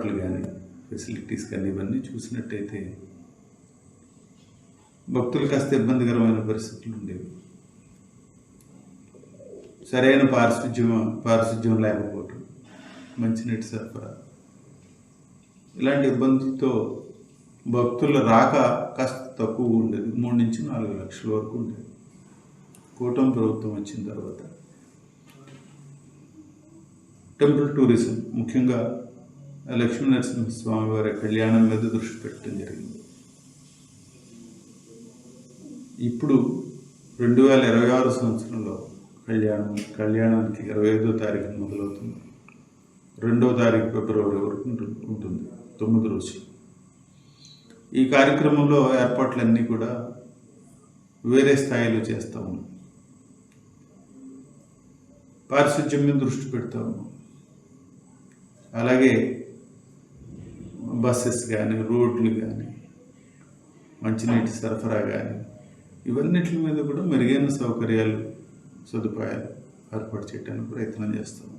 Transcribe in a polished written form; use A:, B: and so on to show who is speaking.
A: ఏర్పాట్లు కానీ ఫెసిలిటీస్ కానీ ఇవన్నీ చూసినట్టయితే భక్తులు కాస్త ఇబ్బందికరమైన పరిస్థితులు ఉండేవి. సరైన పారిశుధ్యం లేకపోవటం, మంచినీటి సరఫరా, ఇలాంటి ఇబ్బందులతో భక్తుల రాక కాస్త తక్కువ ఉండేది. 3 నుంచి 4 లక్షల వరకు ఉండేది. కూటమి ప్రభుత్వం వచ్చిన తర్వాత టెంపుల్ టూరిజం, ముఖ్యంగా లక్ష్మీ నరసింహస్వామి వారి కళ్యాణం మీద దృష్టి పెట్టడం జరిగింది. ఇప్పుడు 2026 సంవత్సరంలో కళ్యాణానికి 25వ తారీఖు మొదలవుతుంది. 2వ తారీఖు ఫిబ్రవరి వరకు ఉంటుంది, 9 రోజులు. ఈ కార్యక్రమంలో ఏర్పాట్లన్నీ కూడా వేరే స్థాయిలో చేస్తూ ఉన్నాం. పారిశుధ్యం మీద దృష్టి పెడతా ఉన్నాం. అలాగే బస్సెస్ కానీ, రోడ్లు కానీ, మంచినీటి సరఫరా కానీ, ఇవన్నిటి మీద కూడా మెరుగైన సదుపాయాలు ఏర్పాటు చేయడానికి ప్రయత్నం చేస్తాం.